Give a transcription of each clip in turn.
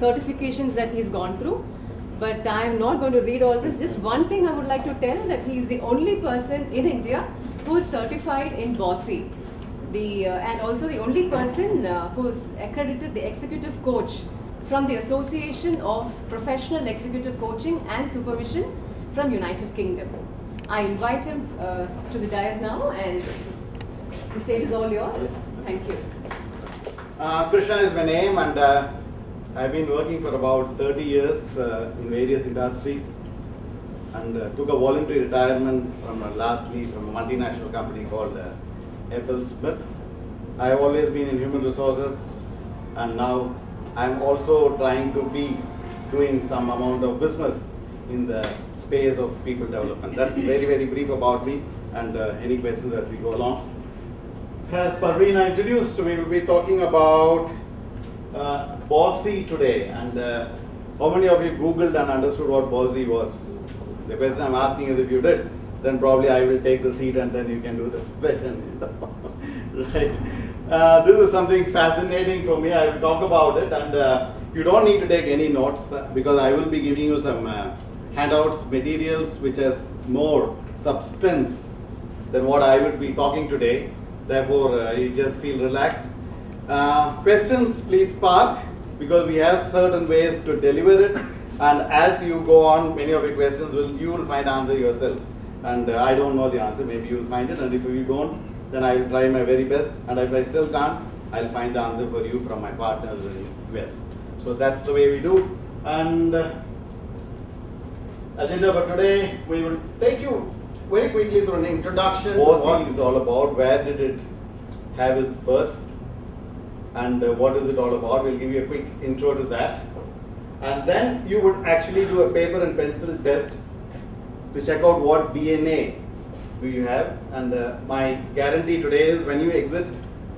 certifications that he's gone through. But I'm not going to read all this. Just one thing I would like to tell, that he is the only person in India who is certified in BOSI. And also the only person who's accredited the executive coach from the Association of Professional Executive Coaching and Supervision from United Kingdom. I invite him to the dais now, and the stage is all yours. Thank you. Krishna is my name, and I've been working for about 30 years in various industries, and took a voluntary retirement from lastly from a multinational company called FL Smith. I have always been in human resources, and now I'm also trying to be doing some amount of business in the space of people development. That's very, very brief about me, and any questions as we go along. As Parveena introduced, we will be talking about BOSI today, and how many of you Googled and understood what BOSI was? The question I'm asking is, if you did, then probably I will take the seat and then you can do the question. Right. This is something fascinating for me. I will talk about it, and you don't need to take any notes because I will be giving you some handouts, materials which has more substance than what I will be talking today. Therefore, you just feel relaxed. Questions, please park, because we have certain ways to deliver it, and as you go on, many of your questions you will find answer yourself, and I don't know the answer. Maybe you will find it, and if you don't, then I will try my very best, and if I still can't, I'll find the answer for you from my partners in US. So that's the way we do. And agenda for today, we will take you very quickly through an introduction. What is all about, where did it have its birth, and what is it all about. We'll give you a quick intro to that, and then you would actually do a paper and pencil test to check out what DNA do you have. And my guarantee today is, when you exit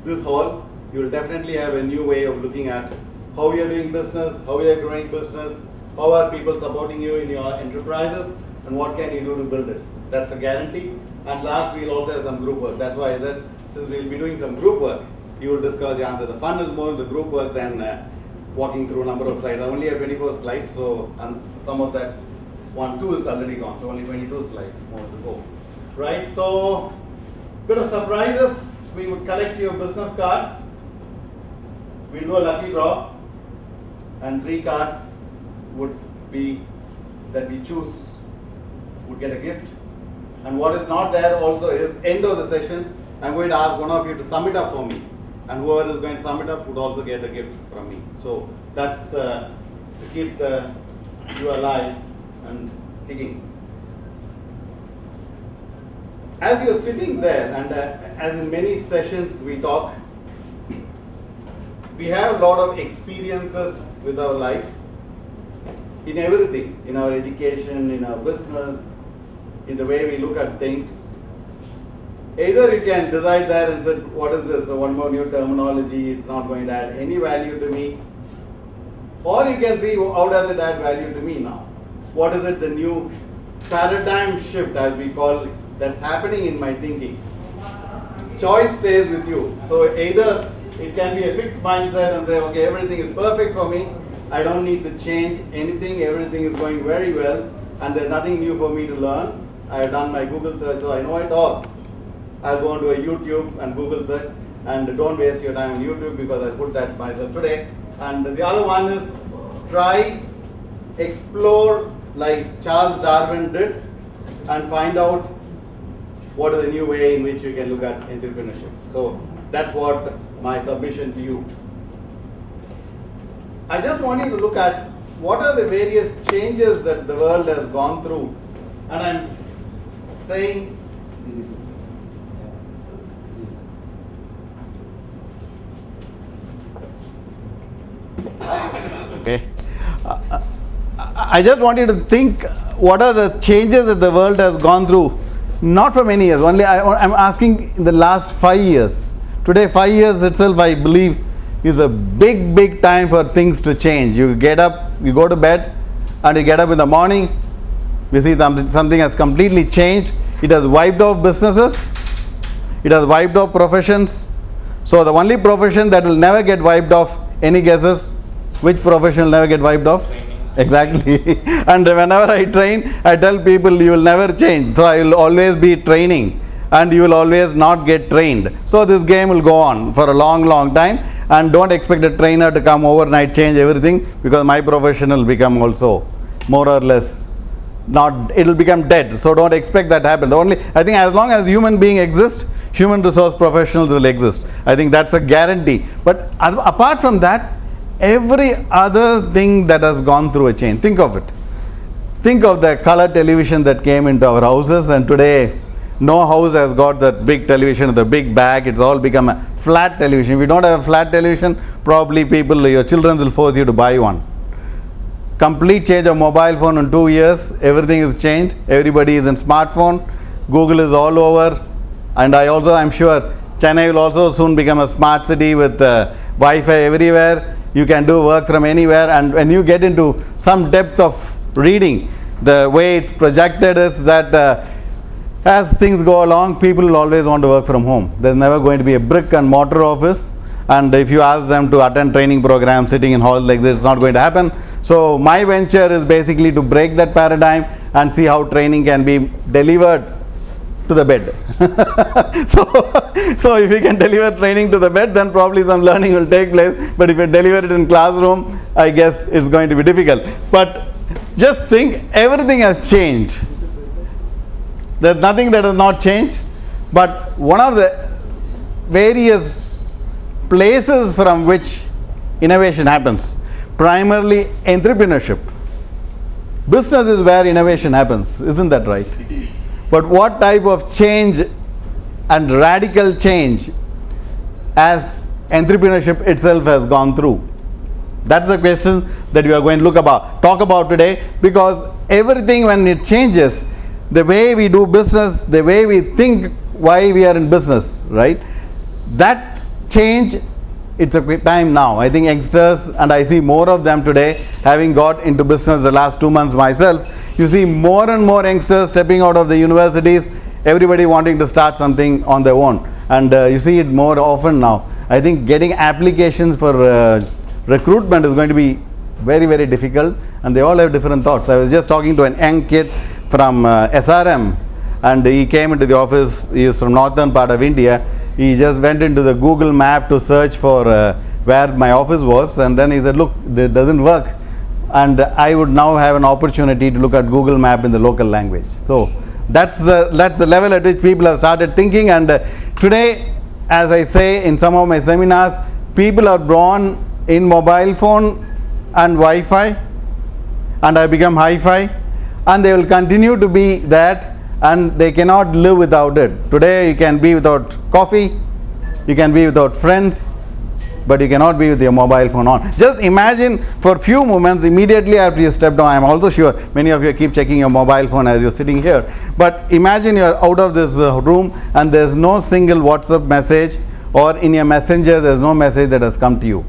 this hall, you will definitely have a new way of looking at how you are doing business, how you are growing business, how are people supporting you in your enterprises, and what can you do to build it. That's a guarantee. And last, we'll also have some group work. That's why I said, since we'll be doing some group work, you will discover the answer. The fun is more in the group work than walking through a number of slides. I only have 24 slides, so and some of that 2 is already gone, so only 22 slides more to go. Right, so bit of surprises. We would collect your business cards. We'll do a lucky draw, and 3 cards would be that we choose would get a gift. And what is not there also is, end of the session, I'm going to ask one of you to sum it up for me, and whoever is going to sum it up would also get a gift from me. So that's to keep you alive and kicking. As you're sitting there, and as in many sessions we talk, we have a lot of experiences with our life, in everything, in our education, in our business, in the way we look at things. Either you can decide there and say, what is this, one more new terminology, it's not going to add any value to me. Or you can see, how does it add value to me now? What is it, the new paradigm shift, as we call it, that's happening in my thinking. Choice stays with you. So either it can be a fixed mindset and say, okay, everything is perfect for me, I don't need to change anything, everything is going very well, and there's nothing new for me to learn. I have done my Google search, so I know it all. I'll go onto a YouTube and Google search, and don't waste your time on YouTube, because I put that myself today. And the other one is, try, explore like Charles Darwin did, and find out what is the new way in which you can look at entrepreneurship. So that's what my submission to you. I just want you to look at what are the various changes that the world has gone through. And I'm saying, okay, I just want you to think, what are the changes that the world has gone through? Not for many years, only I'm asking in the last 5 years. Today, 5 years itself, I believe, is a big time for things to change. You get up, you go to bed, and you get up in the morning, you see something has completely changed. It has wiped off businesses, it has wiped off professions. So the only profession that will never get wiped off, any guesses? Which profession will never get wiped off? Training. Exactly. And whenever I train, I tell people you will never change. So I will always be training and you will always not get trained. So this game will go on for a long, long time, and don't expect a trainer to come overnight, change everything, because my profession will become also more or less not, it will become dead. So don't expect that to happen. The only, I think as long as human being exists, human resource professionals will exist. I think that's a guarantee. But apart from that, every other thing that has gone through a change. Think of it. Think of the color television that came into our houses, and today no house has got that big television, the big bag. It's all become a flat television. If you don't have a flat television, probably people, your children will force you to buy one. Complete change of mobile phone in 2 years. Everything is changed. Everybody is in smartphone. Google is all over. And I'm sure Chennai will also soon become a smart city with Wi-Fi everywhere. You can do work from anywhere. And when you get into some depth of reading, the way it's projected is that as things go along, people will always want to work from home. There's never going to be a brick and mortar office. And if you ask them to attend training programs sitting in halls like this, it's not going to happen. So my venture is basically to break that paradigm and see how training can be delivered to the bed. so if you can deliver training to the bed, then probably some learning will take place. But if you deliver it in classroom, I guess it's going to be difficult. But just think, everything has changed. There's nothing that has not changed. But one of the various places from which innovation happens, primarily entrepreneurship. Business is where innovation happens, isn't that right? But what type of change and radical change as entrepreneurship itself has gone through? That's the question that we are going to talk about today, because everything, when it changes, the way we do business, the way we think why we are in business, right? That change, it's a time now. I think youngsters, and I see more of them today, having got into business the last 2 months myself, you see more and more youngsters stepping out of the universities, everybody wanting to start something on their own. And you see it more often now. I think getting applications for recruitment is going to be very, very difficult, and they all have different thoughts. I was just talking to an young kid from SRM, and he came into the office. He is from northern part of India. He just went into the Google map to search for where my office was, and then he said, look, it doesn't work, and I would now have an opportunity to look at Google map in the local language. So that's the level at which people have started thinking. And today, as I say in some of my seminars, people are born in mobile phone and Wi-Fi, and have become hi-fi, and they will continue to be that, and they cannot live without it. Today you can be without coffee, you can be without friends, but you cannot be with your mobile phone on. Just imagine for few moments immediately after you step down. I am also sure many of you keep checking your mobile phone as you're sitting here, but imagine you are out of this room and there's no single WhatsApp message, or in your messenger there's no message that has come to you.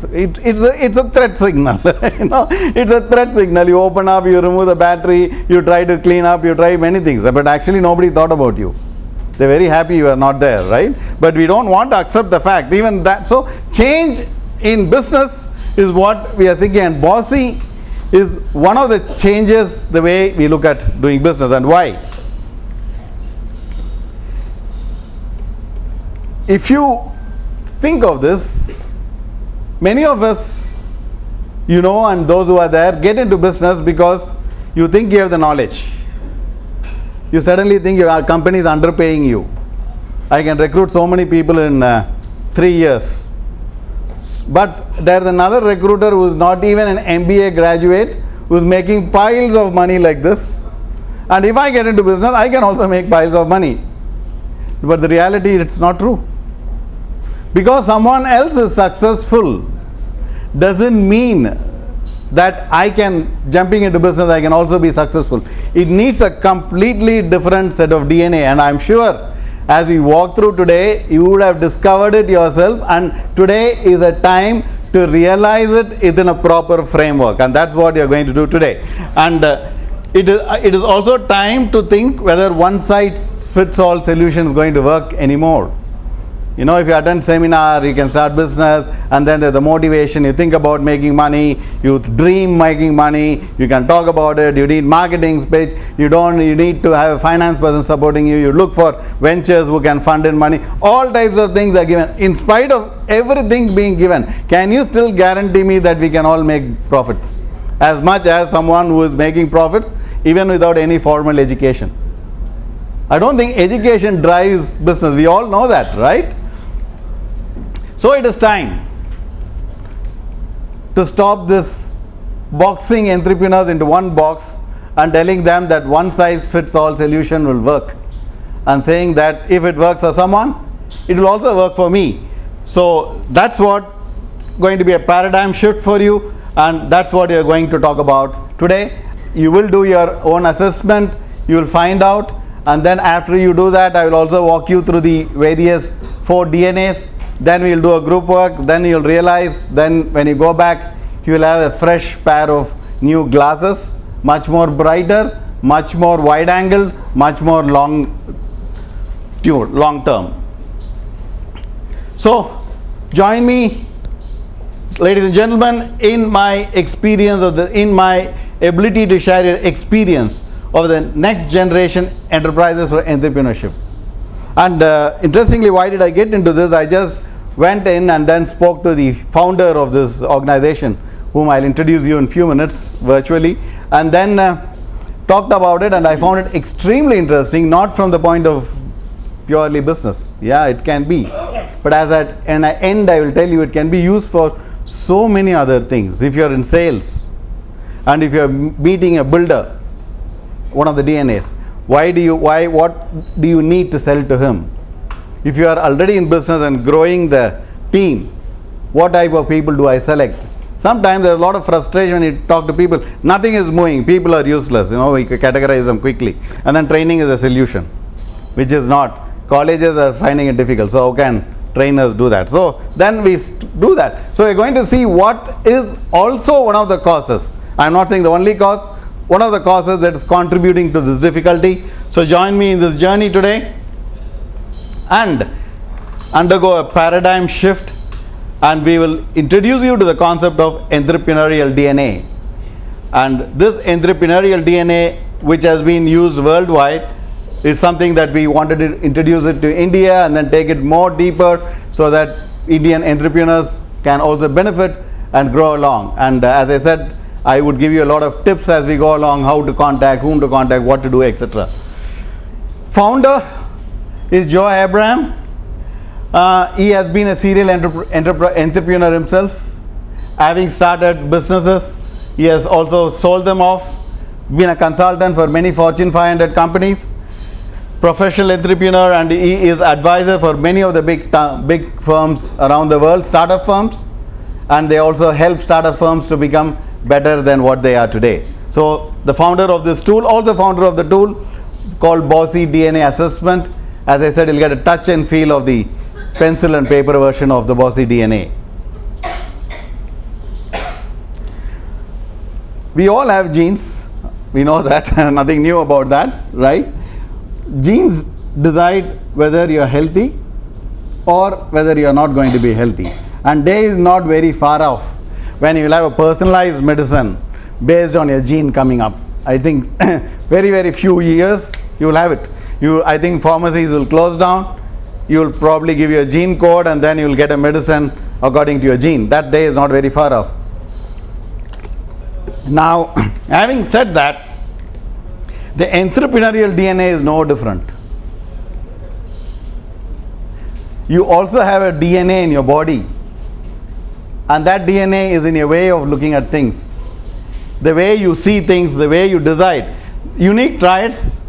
It's a threat signal. You know, it's a threat signal. You open up, you remove the battery, you try to clean up, you try many things, but actually nobody thought about you. They're very happy you are not there, right? But we don't want to accept the fact, even that. So change in business is what we are thinking, and BOSI is one of the changes the way we look at doing business. And why? If you think of this, many of us, you know, and those who are there, get into business because you think you have the knowledge. You suddenly think your company is underpaying you. I can recruit so many people in 3 years. But there's another recruiter who is not even an MBA graduate, who is making piles of money like this. And if I get into business, I can also make piles of money. But the reality, it's not true. Because someone else is successful doesn't mean that I can, jumping into business, I can also be successful. It needs a completely different set of DNA, and I'm sure as we walk through today, you would have discovered it yourself, and today is a time to realize it within a proper framework, and that's what you're going to do today. And it is also time to think whether one size fits all solution is going to work anymore. You know, if you attend seminar, you can start business, and then there's the motivation. You think about making money, you dream making money, you can talk about it. You need marketing speech. You need to have a finance person supporting you. You look for ventures who can fund in money. All types of things are given. In spite of everything being given, can you still guarantee me that we can all make profits as much as someone who is making profits even without any formal education? I don't think education drives business. We all know that, right? So it is time to stop this boxing entrepreneurs into one box and telling them that one size fits all solution will work, and saying that if it works for someone, it will also work for me. So that's what going to be a paradigm shift for you, and that's what you're going to talk about today. You will do your own assessment, you will find out, and then after you do that, I will also walk you through the various 4 DNAs. Then we will do a group work. Then you will realize, then when you go back, you will have a fresh pair of new glasses, much more brighter, much more wide angle, much more long term. So join me, ladies and gentlemen, in my experience in my ability to share your experience of the next generation enterprises for entrepreneurship. And interestingly, why did I get into this? I just went in and then spoke to the founder of this organization, whom I'll introduce you in few minutes virtually, and then talked about it, and I found it extremely interesting, not from the point of purely business. Yeah, it can be, but at the end I will tell you it can be used for so many other things. If you're in sales and if you're meeting a builder, one of the DNAs, what do you need to sell to him? If you are already in business and growing the team, what type of people do I select? Sometimes there's a lot of frustration when you talk to people. Nothing is moving. People are useless. You know, we categorize them quickly. And then training is a solution, which is not. Colleges are finding it difficult. So how can trainers do that? So then we do that. So we're going to see what is also one of the causes. I'm not saying the only cause. One of the causes that is contributing to this difficulty. So join me in this journey today and undergo a paradigm shift, and we will introduce you to the concept of entrepreneurial DNA. And this entrepreneurial DNA, which has been used worldwide, is something that we wanted to introduce it to India and then take it more deeper so that Indian entrepreneurs can also benefit and grow along. And as I said, I would give you a lot of tips as we go along, how to contact, whom to contact, what to do, etc. Founder is Joe Abraham. He has been a serial entrepreneur himself. Having started businesses, he has also sold them off, been a consultant for many Fortune 500 companies, professional entrepreneur, and he is advisor for many of the big firms around the world, startup firms, and they also help startup firms to become better than what they are today. So the founder of this tool, also founder of the tool called BOSI DNA assessment. As I said, you'll get a touch and feel of the pencil and paper version of the BOSI DNA. We all have genes. We know that. Nothing new about that, right? Genes decide whether you're healthy or whether you're not going to be healthy. And day is not very far off when you will have a personalized medicine based on your gene coming up. I think very, very few years you will have it. I think pharmacies will close down. You will probably give your gene code and then you will get a medicine according to your gene. That day is not very far off. Now, having said that, the entrepreneurial DNA is no different. You also have a DNA in your body, and that DNA is in your way of looking at things, the way you see things, the way you decide. Unique traits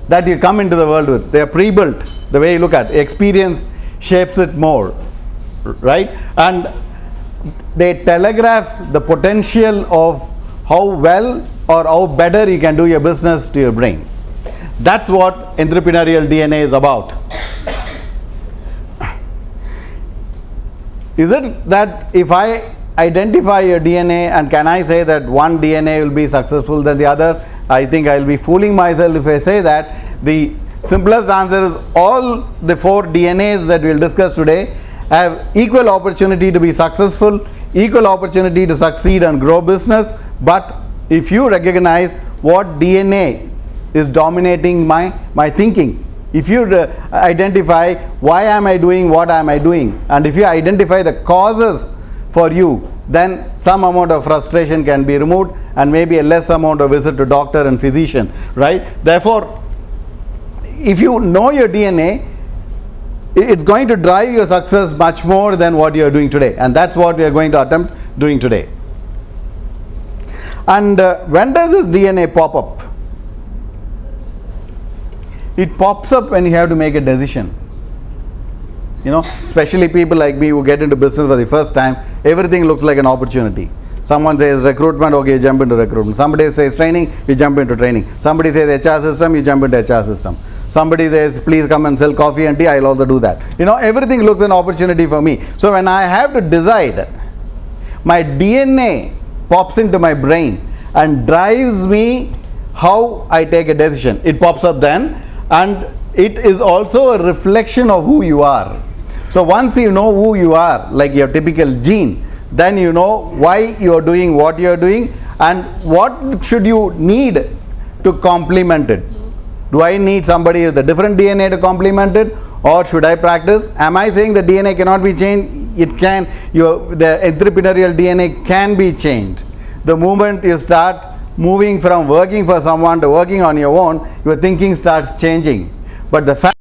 that you come into the world with, they are pre-built. The way you look at experience shapes it more, right? And they telegraph the potential of how well or how better you can do your business to your brain. That's what entrepreneurial DNA is about. Is it that if I identify your DNA and can I say that one DNA will be successful than the other? I think I'll be fooling myself if I say that. The Simplest answer is all the 4 DNAs that we'll discuss today have equal opportunity to be successful, equal opportunity to succeed and grow business. But if you recognize what DNA is dominating my thinking, if you identify why am I doing what am I doing, and if you identify the causes for you, then some amount of frustration can be removed and maybe a less amount of visit to doctor and physician, right? Therefore, if you know your DNA, it's going to drive your success much more than what you are doing today, and that's what we are going to attempt doing today. And when does this DNA pop up? It pops up when you have to make a decision. You know, especially people like me who get into business for the first time, everything looks like an opportunity. Someone says recruitment, okay, you jump into recruitment. Somebody says training, you jump into training. Somebody says HR system, you jump into HR system. Somebody says please come and sell coffee and tea, I'll also do that. You know, everything looks an opportunity for me. So when I have to decide, my DNA pops into my brain and drives me how I take a decision. It pops up then, and it is also a reflection of who you are. So once you know who you are, like your typical gene, then you know why you are doing what you are doing and what should you need to complement it. Do I need somebody with a different DNA to complement it, or should I practice? Am I saying the DNA cannot be changed? It can. The entrepreneurial DNA can be changed. The moment you start moving from working for someone to working on your own, your thinking starts changing. But the fact